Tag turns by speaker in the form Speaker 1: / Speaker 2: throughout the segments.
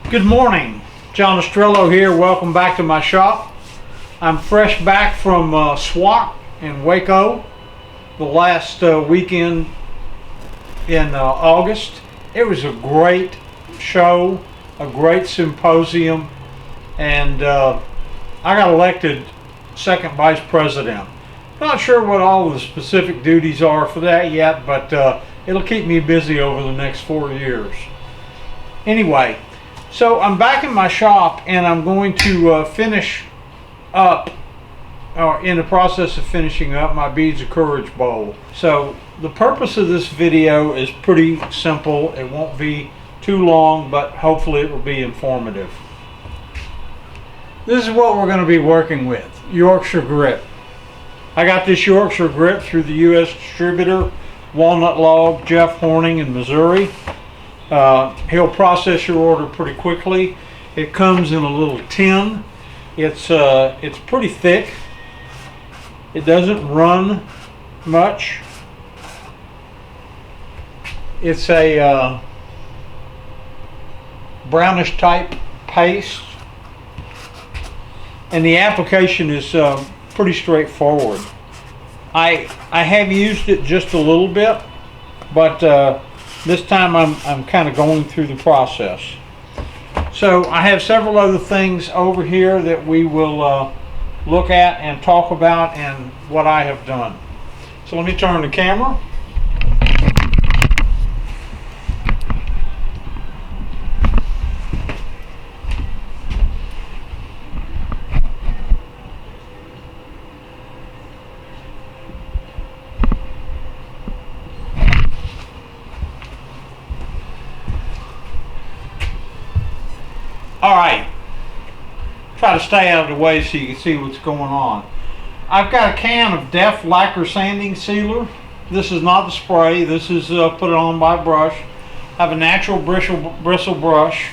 Speaker 1: Good morning, John Estrello here. Welcome back to my shop. I'm fresh back from SWAT in Waco the last weekend in August. It was a great show, a great symposium, and I got elected second vice president. Not sure what all the specific duties are for that yet, but it'll keep me busy over the next 4 years. Anyway, so I'm back in my shop and I'm going to finish up, or in the process of finishing up, my Beads of Courage bowl. So the purpose of this video is pretty simple. It won't be too long, but hopefully it will be informative. This is what we're going to be working with, Yorkshire Grit. I got this Yorkshire Grit through the U.S. distributor, Walnut Log, Jeff Horning in Missouri. He'll process your order pretty quickly. It comes in a little tin. It's pretty thick. It doesn't run much. It's a brownish type paste, and the application is pretty straightforward. I have used it just a little bit, but this time I'm kind of going through the process. So I have several other things over here that we will look at and talk about and what I have done. So let me turn the camera. Alright, try to stay out of the way so you can see what's going on. I've got a can of Def Lacquer Sanding Sealer. This is not the spray, this is put it on by brush. I have a natural bristle brush,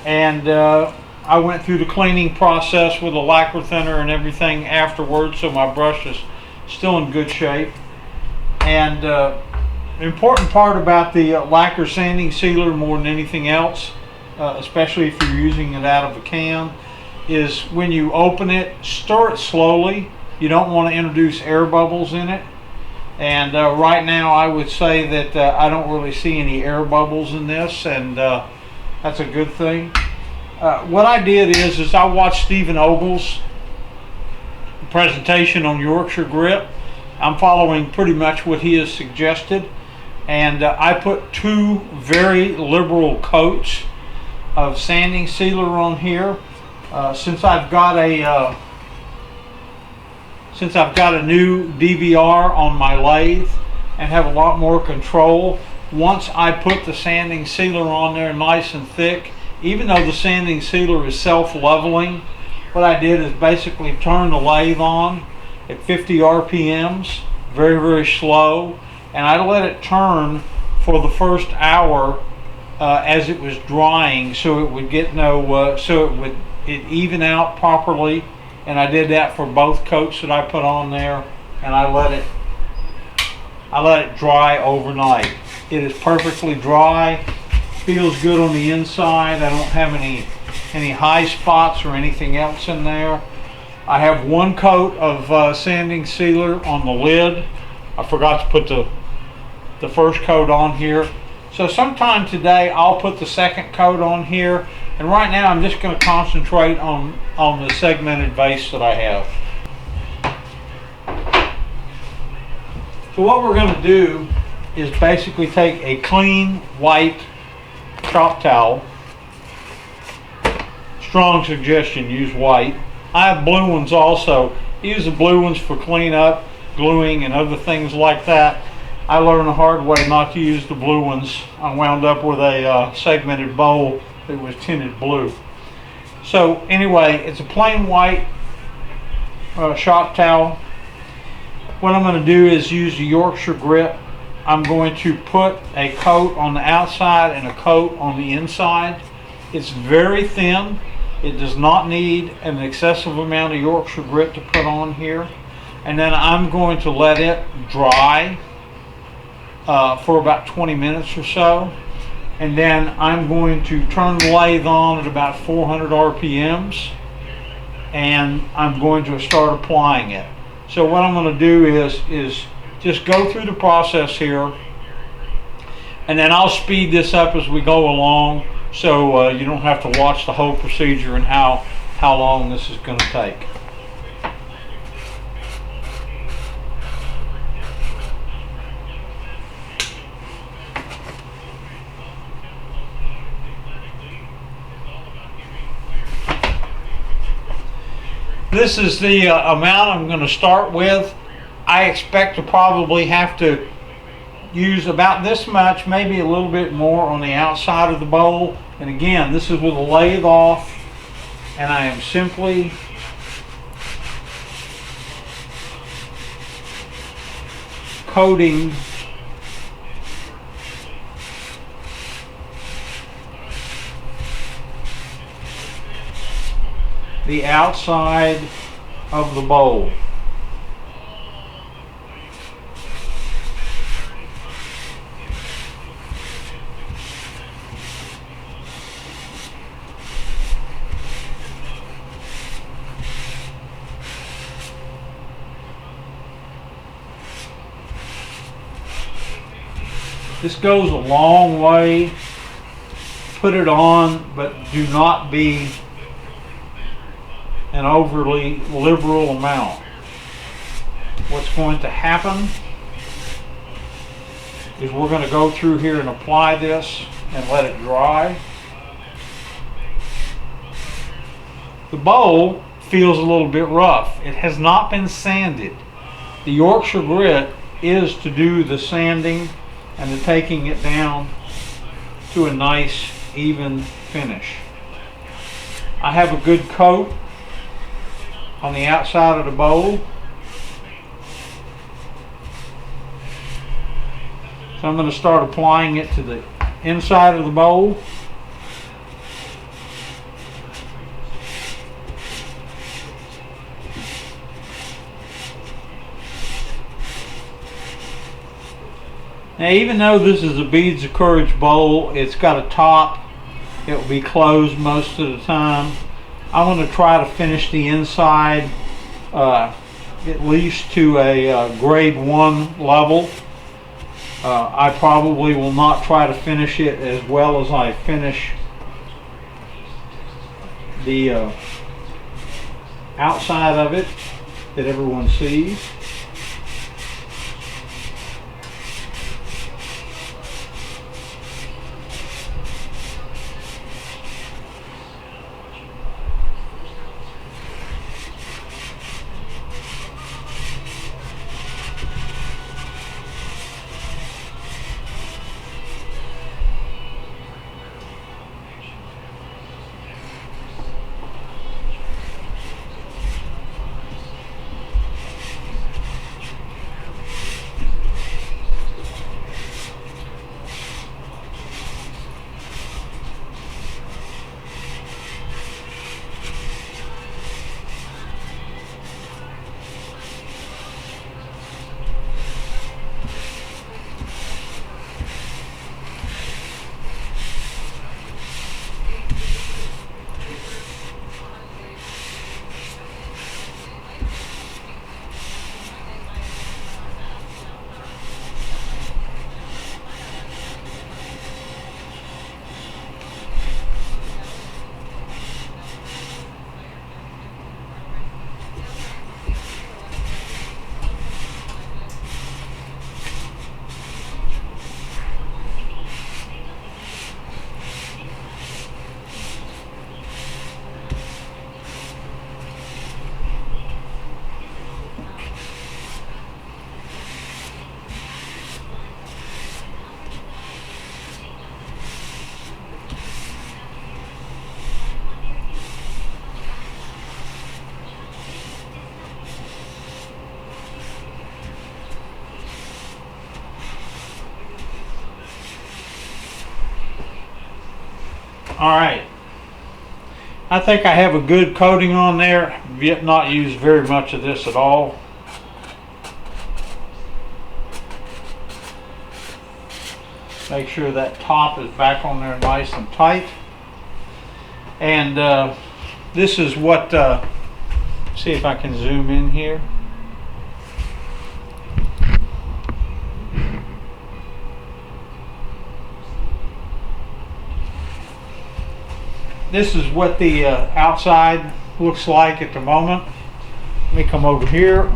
Speaker 1: and I went through the cleaning process with a lacquer thinner and everything afterwards, so my brush is still in good shape. And the important part about the lacquer sanding sealer, more than anything else, especially if you're using it out of a can, is when you open it, stir it slowly. You don't want to introduce air bubbles in it. And right now I would say that I don't really see any air bubbles in this, and that's a good thing. What I did is I watched Stephen Ogle's presentation on Yorkshire Grit. I'm following pretty much what he has suggested, and I put 2 very liberal coats of sanding sealer on here. Since I've got a new DVR on my lathe and have a lot more control, once I put the sanding sealer on there nice and thick, even though the sanding sealer is self-leveling, what I did is basically turn the lathe on at 50 RPMs, very, very slow, and I let it turn for the first hour as it was drying, so it would get it even out properly. And I did that for both coats that I put on there, and I let it dry overnight. It is perfectly dry, feels good on the inside. I don't have any high spots or anything else in there. I have 1 coat of sanding sealer on the lid. I forgot to put the first coat on here. So sometime today I'll put the second coat on here, and right now I'm just going to concentrate on the segmented vase that I have. So what we're going to do is basically take a clean white shop towel. Strong suggestion, use white. I have blue ones also. Use the blue ones for cleanup, gluing, and other things like that. I learned the hard way not to use the blue ones. I wound up with a segmented bowl that was tinted blue. So anyway, it's a plain white shop towel. What I'm going to do is use the Yorkshire Grit. I'm going to put a coat on the outside and a coat on the inside. It's very thin. It does not need an excessive amount of Yorkshire Grit to put on here. And then I'm going to let it dry for about 20 minutes or so. and then I'm going to turn the lathe on at about 400 RPMs, and I'm going to start applying it. So what I'm going to do is just go through the process here, and then I'll speed this up as we go along, so you don't have to watch the whole procedure and how long this is going to take. This is the amount I'm going to start with. I expect to probably have to use about this much, maybe a little bit more on the outside of the bowl. And again, this is with the lathe off, and I am simply coating the outside of the bowl. This goes a long way. Put it on, but do not be an overly liberal amount. What's going to happen is we're going to go through here and apply this and let it dry. The bowl feels a little bit rough. It has not been sanded. The Yorkshire Grit is to do the sanding and the taking it down to a nice even finish. I have a good coat on the outside of the bowl. So I'm going to start applying it to the inside of the bowl. Now, even though this is a Beads of Courage bowl, it's got a top. It will be closed most of the time. I'm going to try to finish the inside at least to a grade 1 level. I probably will not try to finish it as well as I finish the outside of it that everyone sees. Alright, I think I have a good coating on there. I've yet not used very much of this at all. Make sure that top is back on there nice and tight. And this is what, see if I can zoom in here. This is what the outside looks like at the moment. Let me come over here.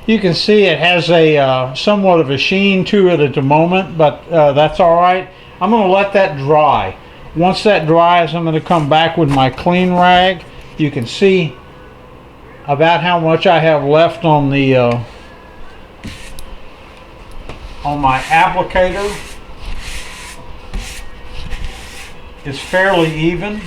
Speaker 1: You can see it has a somewhat of a sheen to it at the moment, but that's all right. I'm going to let that dry. Once that dries, I'm going to come back with my clean rag. You can see about how much I have left on the on my applicator. It's fairly even.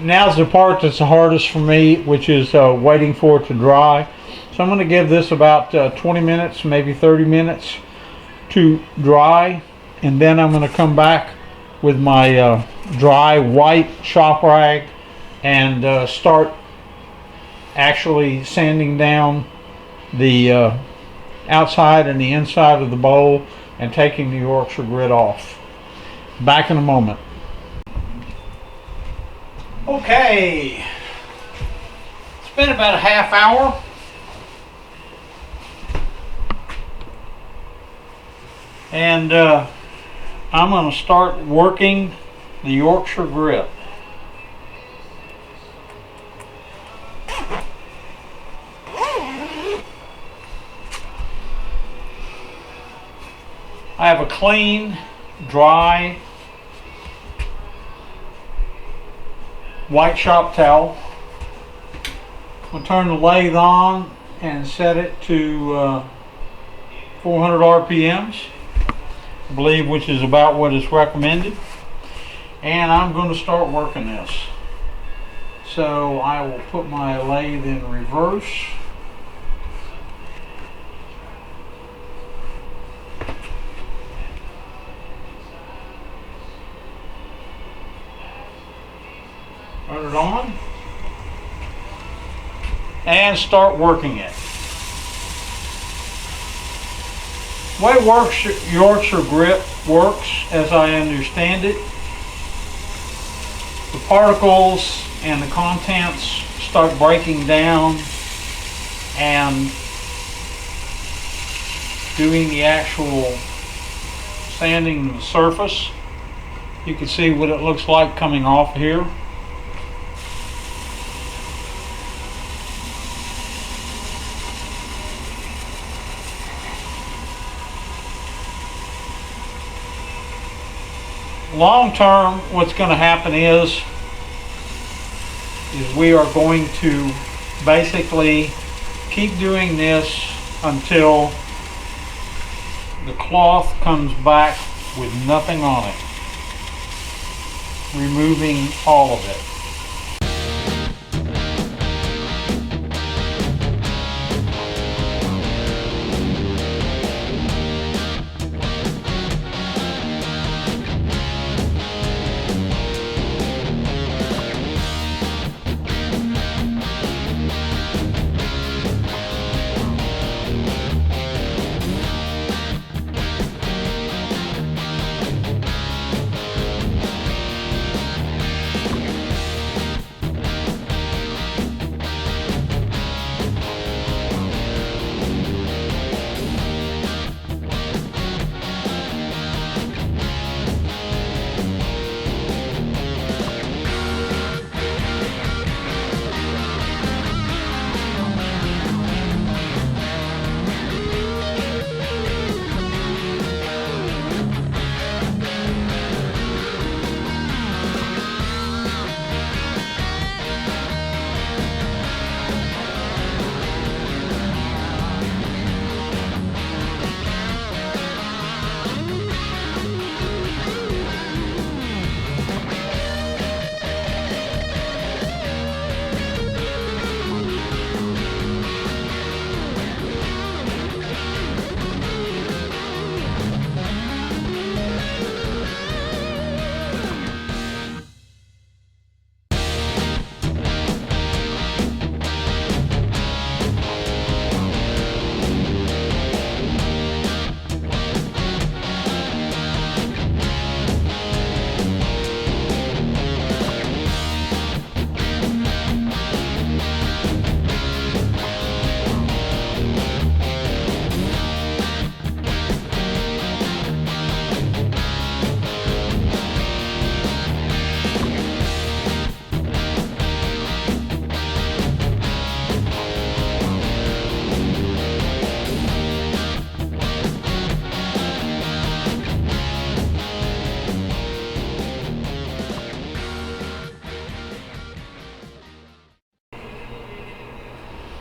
Speaker 1: Now's the part that's the hardest for me, which is waiting for it to dry. So I'm going to give this about 20 minutes, maybe 30 minutes to dry, and then I'm going to come back with my dry white shop rag and start actually sanding down the outside and the inside of the bowl and taking the Yorkshire grit off. Back in a moment. Okay, it's been about a half hour. And I'm going to start working the Yorkshire grit. I have a clean, dry, white shop towel. We'll turn the lathe on and set it to 400 RPMs. I believe, which is about what is recommended, and I'm going to start working this. So I will put my lathe in reverse. Turn it on and start working it. The way Yorkshire grit works, as I understand it, the particles and the contents start breaking down and doing the actual sanding of the surface. You can see what it looks like coming off here. Long term, what's going to happen is we are going to basically keep doing this until the cloth comes back with nothing on it, removing all of it.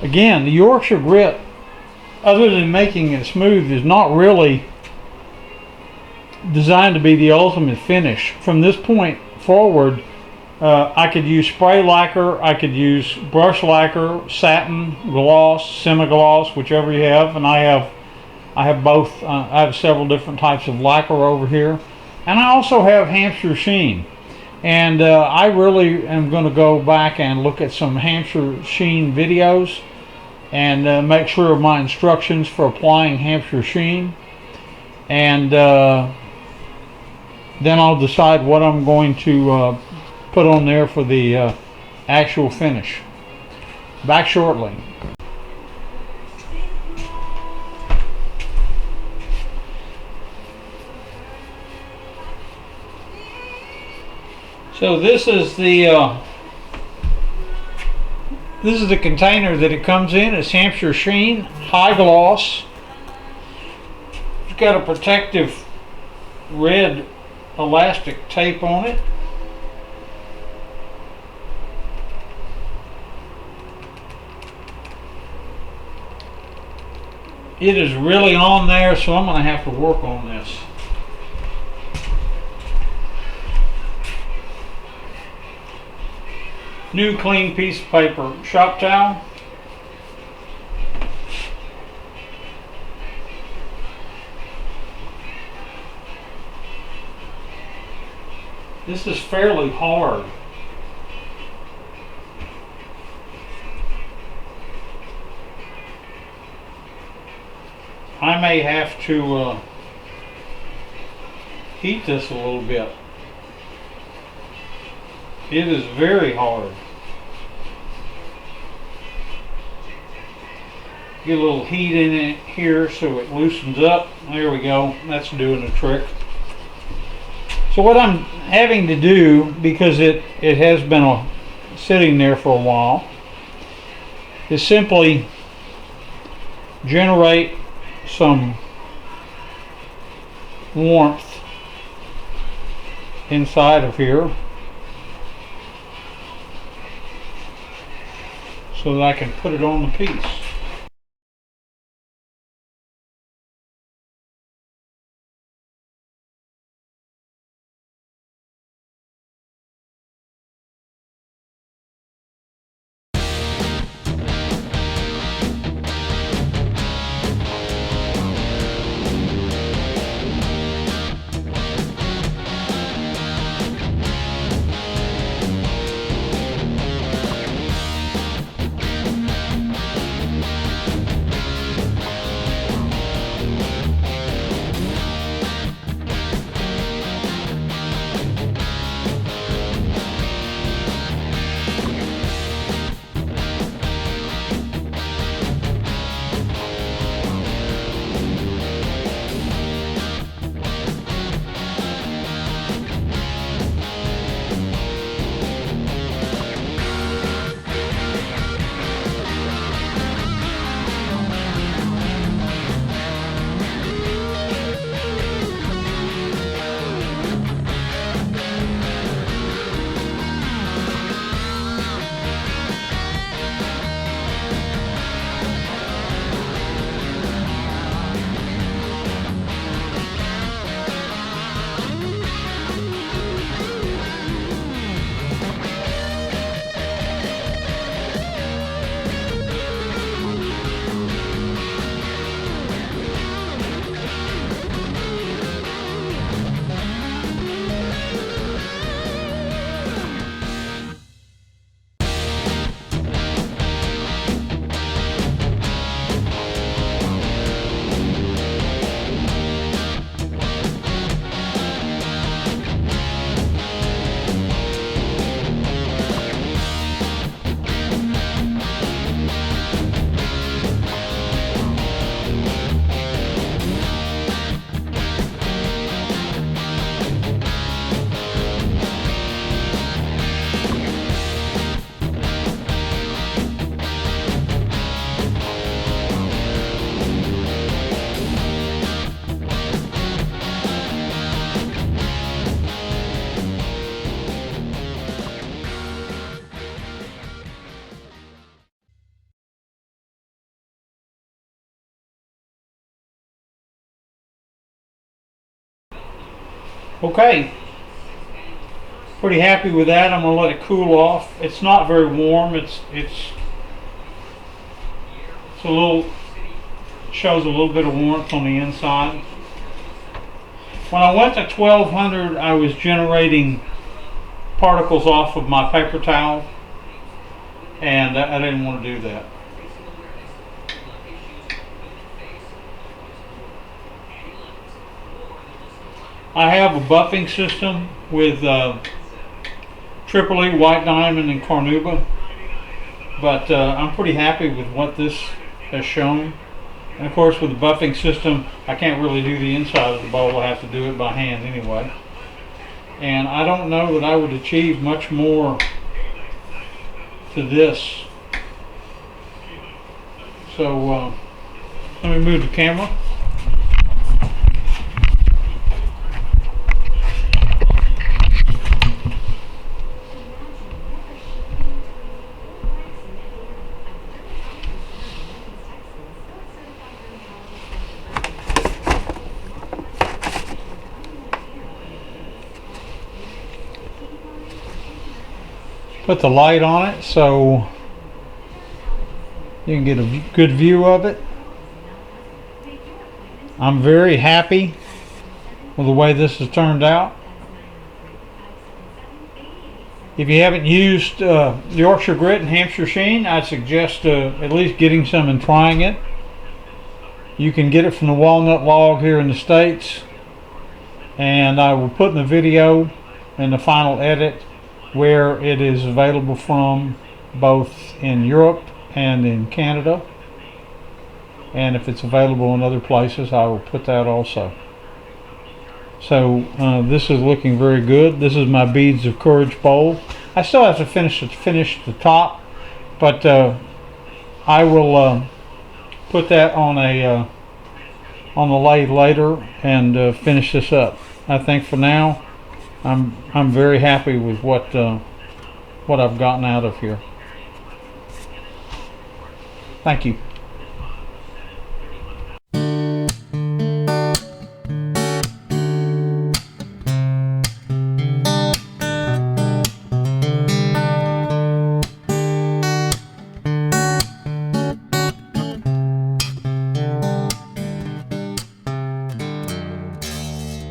Speaker 1: Again, the Yorkshire Grit, other than making it smooth, is not really designed to be the ultimate finish. From this point forward, I could use spray lacquer, I could use brush lacquer, satin, gloss, semi-gloss, whichever you have, and I have both. I have several different types of lacquer over here, and I also have Hampshire Sheen. And I really am going to go back and look at some Hampshire Sheen videos and make sure of my instructions for applying Hampshire Sheen, and then I'll decide what I'm going to put on there for the actual finish. Back shortly. So this is the container that it comes in. It's Hampshire Sheen high gloss. It's got a protective red elastic tape on it. It is really on there, so I'm going to have to work on this. New clean piece of paper shop towel. This is fairly hard. I may have to heat this a little bit. It is very hard. Get a little heat in it here so it loosens up. There we go. That's doing the trick. So what I'm having to do, because it has been sitting there for a while, is simply generate some warmth inside of here so that I can put it on the piece. Okay, pretty happy with that. I'm gonna let it cool off. It's not very warm. It's a little, shows a little bit of warmth on the inside. When I went to 1200, I was generating particles off of my paper towel, and I didn't want to do that. I have a buffing system with Triple E, White Diamond, and Carnauba, but I'm pretty happy with what this has shown. And of course, with the buffing system, I can't really do the inside of the bowl. I have to do it by hand anyway. And I don't know that I would achieve much more to this. So let me move the camera. Put the light on it so you can get a good view of it. I'm very happy with the way this has turned out. If you haven't used Yorkshire Grit and Hampshire Sheen, I'd suggest at least getting some and trying it. You can get it from the Walnut Log here in the States, and I will put in the video in the final edit where it is available from, both in Europe and in Canada. And if it's available in other places, I will put that also. So this is looking very good. This is my Beads of Courage bowl. I still have to finish the top, but I will put that on the lathe later and finish this up. I think for now I'm very happy with what I've gotten out of here. Thank you.